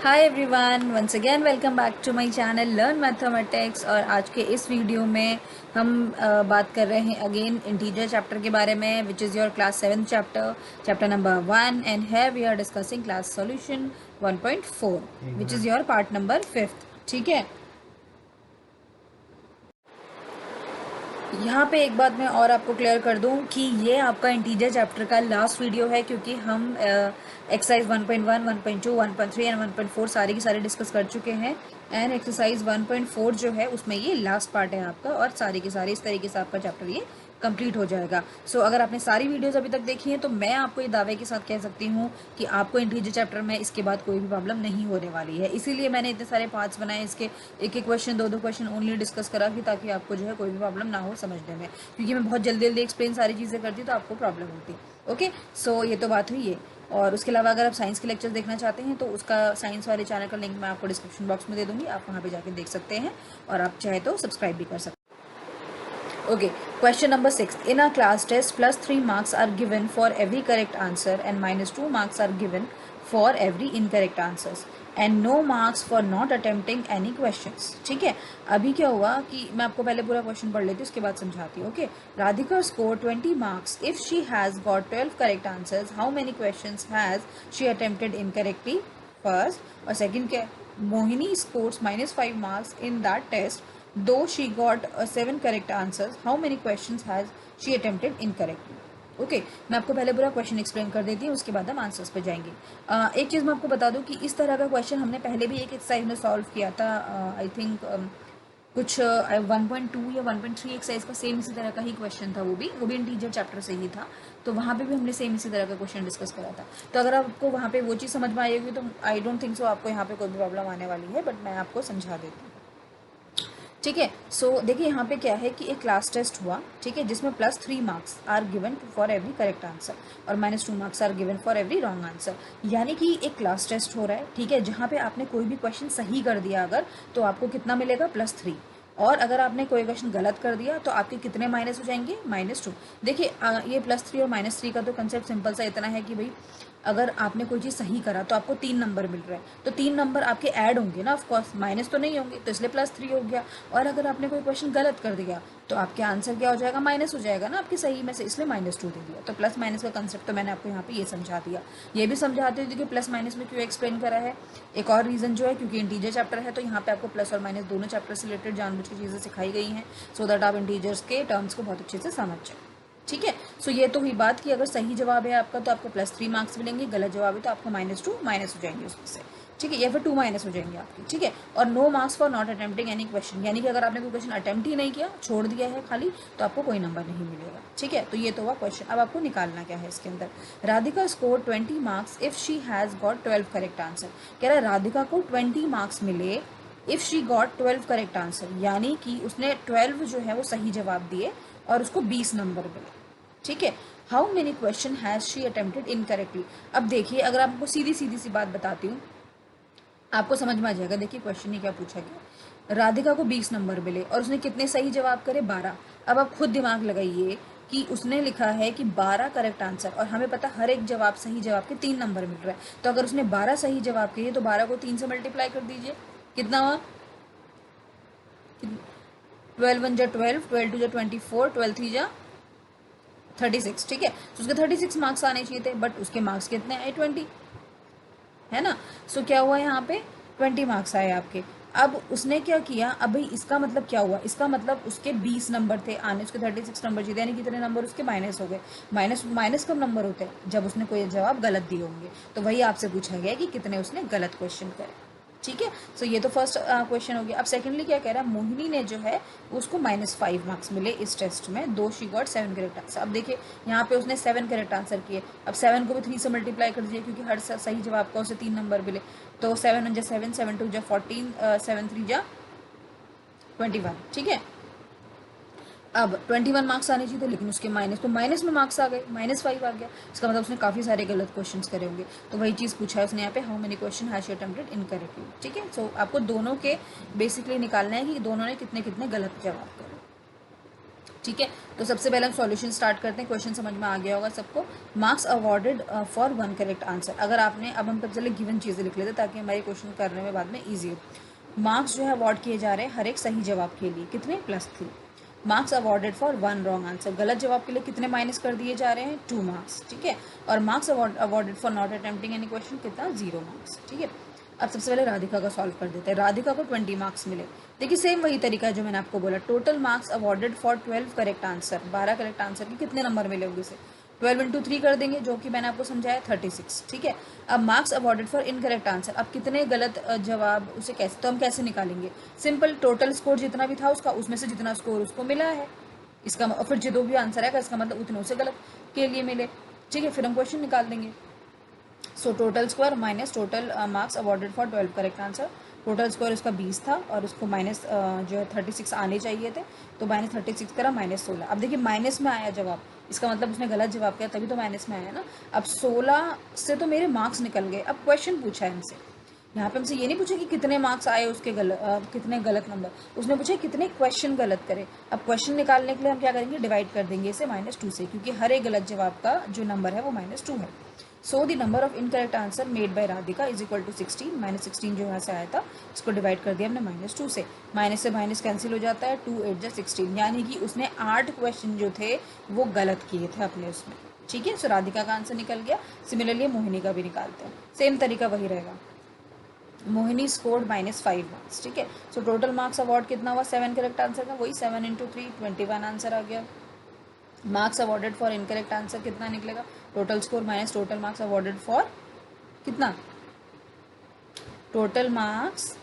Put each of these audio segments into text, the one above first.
Hi everyone, once again welcome back to my channel learn mathematics. और आज के इस वीडियो में हम बात कर रहे हैं अगेन इंटीजर चैप्टर के बारे में, which is your class 7th chapter number 1। And है we are discussing class solution 1.4 which is your part number 5th। ठीक है, यहाँ पे एक बात मैं और आपको क्लियर कर दूँ कि ये आपका इंटीजर चैप्टर का लास्ट वीडियो है, क्योंकि हम एक्सरसाइज 1.1, 1.2, 1.3 एंड 1.4 सारी की सारी डिस्कस कर चुके हैं। एंड एक्सरसाइज 1.4 जो है उसमें ये लास्ट पार्ट है आपका, और सारी की सारी इस तरीके से आपका चैप्टर ये कंप्लीट हो जाएगा। सो अगर आपने सारी वीडियोस अभी तक देखी हैं तो मैं आपको ये दावे के साथ कह सकती हूँ कि आपको इंटीजर चैप्टर में इसके बाद कोई भी प्रॉब्लम नहीं होने वाली है। इसीलिए मैंने इतने सारे पार्ट्स बनाए, इसके एक एक क्वेश्चन, दो दो क्वेश्चन ओनली डिस्कस करा कि ताकि आपको जो है कोई भी प्रॉब्लम ना हो समझने में, क्योंकि मैं बहुत जल्दी जल्दी एक्सप्लेन सारी चीज़ें करती तो आपको प्रॉब्लम होती। ओके, सो ये तो बात हुई है। और उसके अलावा अगर आप साइंस के लेक्चर्स देखना चाहते हैं तो उसका साइंस वाले चैनल का लिंक मैं आपको डिस्क्रिप्शन बॉक्स में दे दूँगी, आप वहाँ पे जाके देख सकते हैं, और आप चाहे तो सब्सक्राइब भी कर सकते हैं। Okay, question number 6. In a class test, +3 marks are given for every correct answer and -2 marks are given for every incorrect answers and no marks for not attempting any questions. ठीक है, अभी क्या हुआ कि मैं आपको पहले पूरा क्वेश्चन पढ़ लेती हूँ, उसके बाद समझाती हूँ। Okay, Radhika scored 20 marks if she has got 12 correct answers. How many questions has she attempted incorrectly? First, और second क्या, Mohini scores -5 marks in that test though she got 7 correct answers. How many questions has she attempted incorrectly? Okay, मैं आपको पहले पूरा question explain कर देती हूँ, उसके बाद हम आंसर्स पे जाएंगे। एक चीज़ मैं आपको बता दूँ कि इस तरह का क्वेश्चन हमने पहले भी एक एक्सरसाइज में सॉल्व किया था। आई थिंक कुछ 1.2 या 1.3 एक्सरसाइज का सेम इसी तरह का ही क्वेश्चन था, वो भी इंटीजर चैप्टर से ही था। तो वहाँ पे भी हमने सेम इसी तरह का क्वेश्चन डिस्कस करा था। तो अगर आपको वहाँ पे वो चीज़ समझ में आई होगी तो आई डोंट थिंक सो आपको यहाँ पे कोई भी प्रॉब्लम आने वाली है, बट मैं आपको समझा देती हूँ। ठीक है, सो देखिए यहाँ पे क्या है कि एक क्लास टेस्ट हुआ, ठीक है, जिसमें +3 marks are given for every correct answer और -2 marks are given for every wrong answer. यानी कि एक क्लास टेस्ट हो रहा है, ठीक है, जहाँ पे आपने कोई भी क्वेश्चन सही कर दिया अगर, तो आपको कितना मिलेगा, +3। और अगर आपने कोई क्वेश्चन गलत कर दिया तो आपके कितने माइनस हो जाएंगे, -2। देखिए ये +3 और -3 का तो कंसेप्ट सिंपल सा इतना है कि भाई अगर आपने कोई चीज़ सही करा तो आपको 3 नंबर मिल रहा है, तो 3 नंबर आपके ऐड होंगे ना, ऑफकोर्स माइनस तो नहीं होंगे, तो इसलिए +3 हो गया। और अगर आपने कोई क्वेश्चन गलत कर दिया तो आपके आंसर क्या हो जाएगा, माइनस हो जाएगा ना आपके सही में से, इसलिए -2 दे दिया। तो प्लस माइनस का कंसेप्ट तो मैंने आपको यहाँ पे ये समझा दिया। ये भी समझाते थे कि प्लस माइनस में क्यों एक्सप्लेन करा है। एक और रीज़न जो है, क्योंकि इंटीजर चैप्टर है तो यहाँ पे आपको प्लस और माइनस दोनों चैप्टर से रिलेटेड जानबूझ की चीज़ें सिखाई गई हैं, सो दैट आप इंटीजर्स के टर्म्स को बहुत अच्छे से समझ जाए। ठीक है, सो ये तो हुई बात कि अगर सही जवाब है आपका तो आपको +3 मार्क्स मिलेंगे, गलत जवाब है तो आपको -2 माइनस हो जाएंगे उसमें से। ठीक है, या फिर 2 माइनस हो जाएंगे आपके। ठीक है, और no marks for not attempting any question, यानी कि अगर आपने कोई क्वेश्चन अटेम्प्ट ही नहीं किया, छोड़ दिया है खाली, तो आपको कोई नंबर नहीं मिलेगा। ठीक है, तो ये तो हुआ क्वेश्चन। अब आपको निकालना क्या है इसके अंदर। Radhika score 20 marks if she has got 12 correct answer. कह रहा है राधिका को 20 मार्क्स मिले if she got 12 correct answer, यानी कि उसने 12 जो है वो सही जवाब दिए और उसको 20 नंबर मिले। ठीक है, how many question has she attempted incorrectly. अब देखिए, अगर आपको सीधी सीधी सी बात बताती हूँ, आपको समझ में आ जाएगा। देखिए क्वेश्चन ही क्या पूछा गया, राधिका को 20 नंबर मिले और उसने कितने सही जवाब करे, 12। अब आप खुद दिमाग लगाइए कि उसने लिखा है कि 12 करेक्ट आंसर, और हमें पता हर एक जवाब सही जवाब के 3 नंबर मिल रहा है। तो अगर उसने 12 सही जवाब किए तो 12 को 3 से मल्टीप्लाई कर दीजिए, कितना हुआ, 12 1 जा 12, 12 2 जा 24, 12 3 जा 36। ठीक है, तो उसके 36 मार्क्स आने चाहिए थे, बट उसके मार्क्स कितने आए, 20, है ना। सो क्या हुआ यहाँ पे, 20 मार्क्स आए आपके। अब उसने क्या किया, अब भाई इसका मतलब क्या हुआ, इसका मतलब उसके 20 नंबर थे आने, उसके 36 नंबर चाहिए, यानी कितने नंबर उसके माइनस हो गए। माइनस माइनस कब नंबर होते हैं, जब उसने कोई जवाब गलत दिए होंगे। तो वही आपसे पूछा गया कि कितने उसने गलत क्वेश्चन करे। ठीक है, सो ये तो फर्स्ट क्वेश्चन हो गया। अब सेकेंडली क्या कह रहा है, मोहिनी ने जो है उसको -5 मार्क्स मिले इस टेस्ट में, दो शी गॉट 7 करेक्ट आंसर। अब देखिए यहाँ पे उसने 7 करेक्ट आंसर किए। अब 7 को भी 3 से मल्टीप्लाई कर दीजिए, क्योंकि हर सही जवाब का उसे 3 नंबर मिले। तो 7 1 जा 7, 7 2 जा 14, 7 3 जा 21। ठीक है, अब 21 मार्क्स आने चाहिए थे, लेकिन उसके माइनस, तो माइनस में मार्क्स आ गए, -5 आ गया। इसका मतलब उसने काफ़ी सारे गलत क्वेश्चन करे होंगे। तो वही चीज़ पूछा है उसने यहाँ पे, how many question has she attempted incorrectly. ठीक है, सो आपको दोनों के बेसिकली निकालना है कि दोनों ने कितने कितने गलत जवाब करे। ठीक है, तो सबसे पहले हम सॉल्यूशन स्टार्ट करते हैं। क्वेश्चन समझ में आ गया होगा सबको। Marks awarded for one correct answer. अगर आपने, अब हम सबसे पहले गिवन चीज़ें लिख लेते ताकि हमारे क्वेश्चन करने में बाद में ईजी हो। मार्क्स जो है अवॉर्ड किए जा रहे हैं हर एक सही जवाब के लिए, कितने, +3। Marks awarded for one wrong answer, गलत जवाब के लिए कितने माइनस कर दिए जा रहे हैं, 2 मार्क्स। ठीक है, और marks awarded for not attempting any question, कितना, 0 मार्क्स। ठीक है, अब सबसे पहले राधिका का सॉल्व कर देते हैं। राधिका को 20 मार्क्स मिले। देखिए सेम वही तरीका है जो मैंने आपको बोला। Total marks awarded for 12 correct answer, 12 correct answer के कितने नंबर मिले होंगे इसे, 12 इंटू 3 कर देंगे, जो कि मैंने आपको समझाया 36। ठीक है, अब marks awarded for incorrect answer, अब कितने गलत जवाब, उसे कैसे, तो हम कैसे निकालेंगे, सिंपल, टोटल स्कोर जितना भी था उसका, उसमें से जितना स्कोर उसको मिला है, इसका फिर जो भी आंसर आएगा इसका मतलब उतने उसे गलत के लिए मिले। ठीक है, फिर हम क्वेश्चन निकाल देंगे। So total score minus total marks awarded for 12 correct answer. Total score इसका 20 था और उसको माइनस जो है 36 आने चाहिए थे, तो माइनस 36 करा, -16। अब देखिए माइनस में आया जवाब, इसका मतलब उसने गलत जवाब किया तभी तो माइनस में आया ना। अब 16 से तो मेरे मार्क्स निकल गए। अब क्वेश्चन पूछा है हमसे, यहाँ पे हमसे ये नहीं पूछा कि कितने मार्क्स आए उसके कितने गलत नंबर, उसने पूछा कितने क्वेश्चन गलत करे। अब क्वेश्चन निकालने के लिए हम क्या करेंगे, डिवाइड कर देंगे इसे -2 से, क्योंकि हर एक गलत जवाब का जो नंबर है वो -2 है। So the number of incorrect answer made by Radhika is equal to 16, -16 जो यहाँ से आया था इसको डिवाइड कर दिया हमने -2 से, माइनस से माइनस कैंसिल हो जाता है, 2 8 16, यानी कि उसने 8 क्वेश्चन जो थे वो गलत किए थे अपने उसमें। ठीक है, सो राधिका का आंसर निकल गया। सिमिलरली मोहिनी का भी निकालते हैं, सेम तरीका वही रहेगा। Mohini scored -5 marks. ठीक है, सो टोटल मार्क्स अवार्ड कितना हुआ, 7 करेक्ट आंसर का, वही 7 इंटू 3 21 आंसर आ गया। Marks awarded for incorrect answer कितना निकलेगा, total score minus total marks awarded for कितना, total marks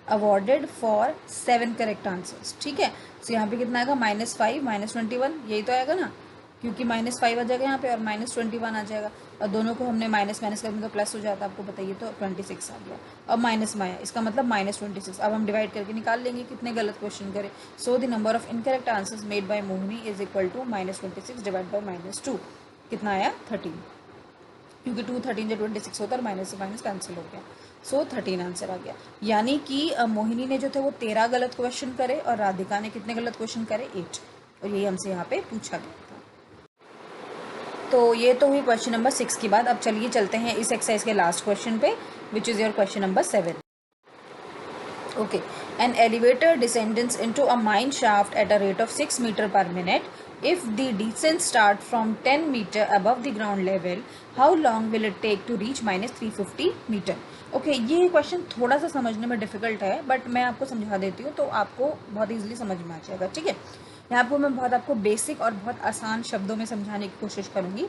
awarded for 7 correct answers. ठीक है, सो यहाँ पे कितना आएगा, -5 -21, यही तो आएगा ना, क्योंकि -5 आ जाएगा यहाँ पे और -21 आ जाएगा, और दोनों को हमने माइनस माइनस करने तो प्लस हो जाता है, आपको बताइए, तो 26 आ गया। अब माइनस में आया, इसका मतलब -26। अब हम डिवाइड करके निकाल लेंगे कितने गलत क्वेश्चन करें। So the number of incorrect answers made by Mohini is equal to -26 divide by -2, कितना आया, 13, क्योंकि 2 13 जो 26 होता है, माइनस से माइनस कैंसिल हो गया। सो 13 आंसर आ गया। यानी कि मोहिनी ने जो थे वो 13 गलत क्वेश्चन करे और राधिका ने कितने गलत क्वेश्चन करे, 8, और यही हमसे यहाँ पे पूछा गया था। तो ये तो हुई क्वेश्चन नंबर 6 की बात। अब चलिए चलते हैं इस एक्सरसाइज के लास्ट क्वेश्चन पे, which is your question number 7। Okay, an elevator descends into a mine shaft at a rate of 6 metre per minute. If the descent start from 10 metre above the ground level, how long will it take to reach -350 metre. Okay, ये क्वेश्चन थोड़ा सा समझने में difficult है, but मैं आपको समझा देती हूँ तो आपको बहुत ईजिली समझ में आ जाएगा। ठीक है, यहाँ पर मैं बहुत आपको बेसिक और बहुत आसान शब्दों में समझाने की कोशिश करूँगी।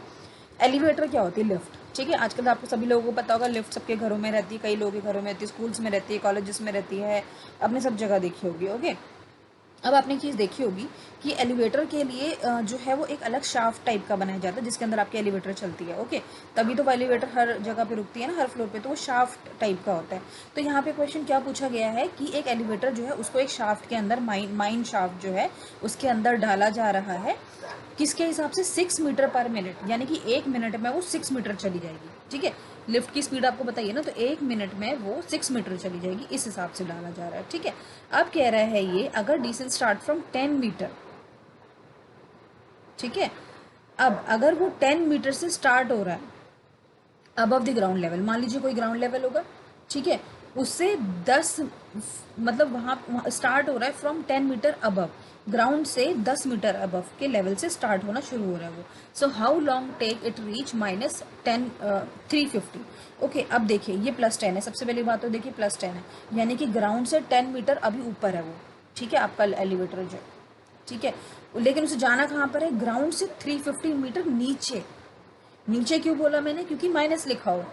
एलिवेटर क्या होती है, लिफ्ट। ठीक है, आजकल आपको सभी लोगों को पता होगा, लिफ्ट सबके घरों में रहती है, कई लोगों के घरों में रहती है, स्कूल्स में रहती है, कॉलेजेस में रहती है, आपने सब जगह देखी होगी। ओके, अब आपने चीज़ देखी होगी कि एलिवेटर के लिए जो है वो एक अलग शाफ्ट टाइप का बनाया जाता है जिसके अंदर आपकी एलिवेटर चलती है। ओके, तभी तो वो एलिवेटर हर जगह पे रुकती है ना, हर फ्लोर पे, तो वो शाफ्ट टाइप का होता है। तो यहाँ पे क्वेश्चन क्या पूछा गया है कि एक एलिवेटर जो है उसको एक शाफ्ट के अंदर, माइन शाफ्ट जो है उसके अंदर डाला जा रहा है, किसके हिसाब से, 6 मीटर पर मिनट, यानी कि 1 मिनट में वो 6 मीटर चली जाएगी। ठीक है, लिफ्ट की स्पीड आपको बताइए ना, तो 1 मिनट में वो 6 मीटर चली जाएगी, इस हिसाब से डाला जा रहा है। ठीक है, अब कह रहा है ये अगर डिसेंट स्टार्ट फ्रॉम 10 मीटर। ठीक है, अब अगर वो 10 मीटर से स्टार्ट हो रहा है अबव द ग्राउंड लेवल, मान लीजिए कोई ग्राउंड लेवल होगा, ठीक है, उससे 10, मतलब वहाँ स्टार्ट हो रहा है फ्रॉम 10 मीटर अबव, ग्राउंड से 10 मीटर अबव के लेवल से स्टार्ट होना शुरू हो रहा है वो। So how long take it reach -350। Okay, अब देखिए ये +10 है, सबसे पहली बात तो देखिए +10 है, यानी कि ग्राउंड से 10 मीटर अभी ऊपर है वो। ठीक है, आपका एलिवेटर जो, ठीक है, लेकिन उसे जाना कहाँ पर है, ग्राउंड से 350 मीटर नीचे। नीचे क्यों बोला मैंने, क्योंकि माइनस लिखा हो,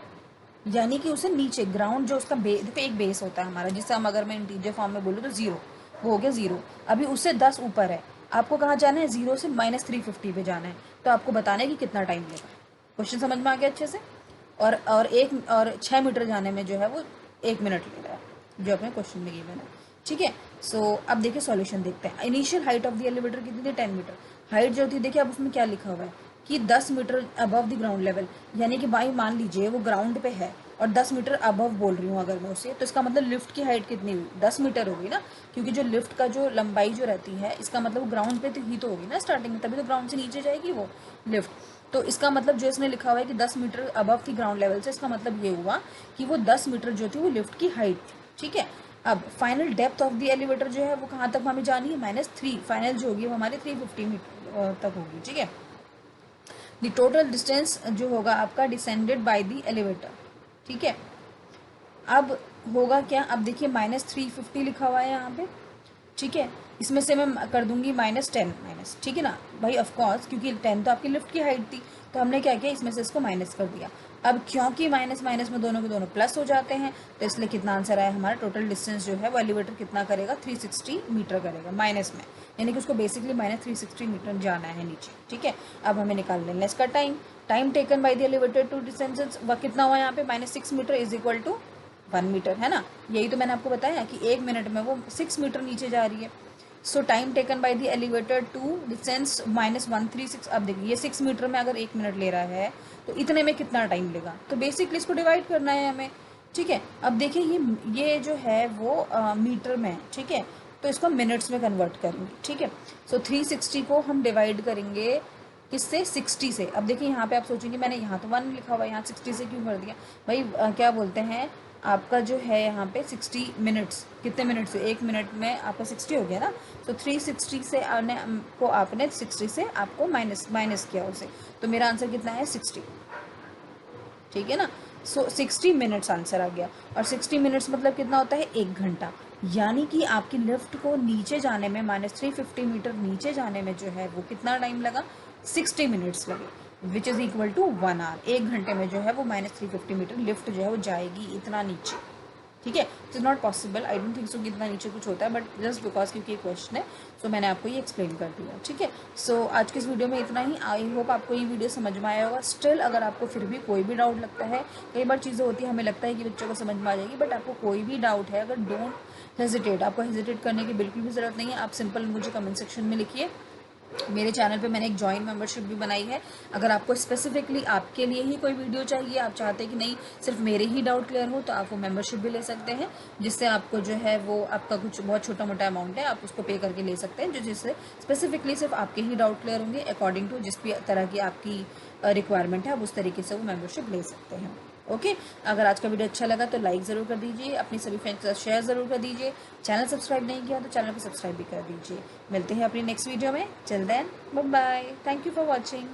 यानी कि उसे नीचे, ग्राउंड जो उसका देखो एक बेस होता है हमारा, जिससे हम अगर मैं इंटीजर फॉर्म में बोलूँ तो 0, वो हो गया 0। अभी उससे 10 ऊपर है, आपको कहाँ जाना है, 0 से -350 पे जाना है, तो आपको बताना है कि कितना टाइम लेगा। क्वेश्चन समझ में आ गया अच्छे से। और 6 मीटर जाने में जो है वो 1 मिनट ले रहा है, जो अपने क्वेश्चन में गिवन है। ठीक है, सो अब देखिए सॉल्यूशन देखते हैं। Initial height of the elevator कितनी थी, 10 मीटर। हाइट जो थी, देखिए अब उसमें क्या लिखा हुआ है कि 10 metre above the ground level, यानी कि भाई मान लीजिए वो ग्राउंड पे है, और 10 मीटर अबव बोल रही हूँ अगर मैं उसे, तो इसका मतलब लिफ्ट की हाइट कितनी हुई, 10 मीटर होगी ना, क्योंकि जो लिफ्ट का जो लंबाई जो रहती है, इसका मतलब ग्राउंड पे ही तो होगी ना स्टार्टिंग में, तभी तो ग्राउंड से नीचे जाएगी वो लिफ्ट। तो इसका मतलब जो इसने लिखा हुआ है कि 10 मीटर अबव थी ग्राउंड लेवल से, इसका मतलब ये हुआ कि वो 10 मीटर जो थी वो लिफ्ट की हाइट थी, ठीक है। अब final depth of the elevator जो है वो कहाँ तक हमें जानी है, -3, फाइनल जो होगी वो हमारी 350 मीटर तक होगी, ठीक है। द टोटल डिस्टेंस जो होगा आपका डिसेंडेड बाय द एलिवेटर, ठीक है। अब होगा क्या, अब देखिए -350 लिखा हुआ है यहाँ पे, ठीक है। इसमें से मैं कर दूंगी -10 माइनस, ठीक है ना भाई, ऑफ कोर्स क्योंकि 10 तो आपकी लिफ्ट की हाइट थी, तो हमने क्या किया, इसमें से इसको माइनस कर दिया। अब क्योंकि माइनस माइनस में दोनों के दोनों प्लस हो जाते हैं, तो इसलिए कितना आंसर आया हमारा, टोटल डिस्टेंस जो है वो एलिवेटर कितना करेगा, 360 मीटर करेगा माइनस में, यानी कि उसको बेसिकली -360 मीटर जाना है नीचे, ठीक है। अब हमें निकाल लेना इसका time taken by the elevator to distance वह कितना हुआ यहाँ पे, -6 metre is equal to 1 metre, है ना। यही तो मैंने आपको बताया कि 1 मिनट में वो 6 मीटर नीचे जा रही है। So time taken by the elevator to distance -136। अब देखिए ये 6 मीटर में अगर 1 मिनट ले रहा है तो इतने में कितना टाइम लेगा, तो बेसिकली इसको डिवाइड करना है हमें, ठीक है। अब देखिए ये जो है वो मीटर में, ठीक है, तो इसको मिनट्स में कन्वर्ट करेंगे, ठीक है। सो 360 को हम डिवाइड करेंगे किससे, 60 से। अब देखिए यहाँ पे आप सोचेंगे मैंने यहाँ तो 1 लिखा हुआ है, यहाँ 60 से क्यों कर दिया भाई, क्या बोलते हैं आपका जो है यहाँ पे 60 मिनट्स, कितने मिनट से, 1 मिनट में आपका 60 हो गया ना, तो 360 से आपने 60 से आपको माइनस किया उसे, तो मेरा आंसर कितना है 60, ठीक है ना। सो 60 मिनट्स आंसर आ गया, और 60 मिनट्स मतलब कितना होता है, 1 घंटा, यानी कि आपकी लिफ्ट को नीचे जाने में, -350 मीटर नीचे जाने में जो है वो कितना टाइम लगा, 60 मिनट्स लगे, which is equal to 1 hour. 1 घंटे में जो है वो -350 मीटर लिफ्ट जो है वो जाएगी इतना नीचे, ठीक है। It is not possible, I don't think so कि इतना नीचे कुछ होता है, बट जस्ट बिकॉज क्योंकि ये क्वेश्चन है, सो मैंने आपको ये एक्सप्लेन कर दिया, ठीक है। सो आज के इस वीडियो में इतना ही। आई होप आपको ये वीडियो समझ में आया होगा। स्टिल अगर आपको फिर भी कोई भी डाउट लगता है, कई बार चीज़ें होती है हमें लगता है कि बच्चों को समझ में आ जाएगी, बट आपको कोई भी डाउट है, अगर डोंट हेजिटेट, आपको हेजिटेट करने की बिल्कुल भी ज़रूरत नहीं है। आप सिंपल मुझे कमेंट सेक्शन में लिखिए। मेरे चैनल पे मैंने एक जॉइन मेंबरशिप भी बनाई है, अगर आपको स्पेसिफिकली आपके लिए ही कोई वीडियो चाहिए, आप चाहते हैं कि नहीं सिर्फ मेरे ही डाउट क्लियर हो, तो आप वो मेंबरशिप भी ले सकते हैं, जिससे आपको जो है वो आपका कुछ बहुत छोटा मोटा अमाउंट है, आप उसको पे करके ले सकते हैं, जो जिससे स्पेसिफिकली सिर्फ आपके ही डाउट क्लियर होंगे, अकॉर्डिंग टू जिस भी तरह की आपकी रिक्वायरमेंट है, आप उस तरीके से वो मेंबरशिप ले सकते हैं। ओके, अगर आज का वीडियो अच्छा लगा तो लाइक ज़रूर कर दीजिए, अपनी सभी फ्रेंड्स के साथ शेयर ज़रूर कर दीजिए, चैनल सब्सक्राइब नहीं किया तो चैनल को सब्सक्राइब भी कर दीजिए। मिलते हैं अपनी नेक्स्ट वीडियो में, till then bye bye, thank you for watching.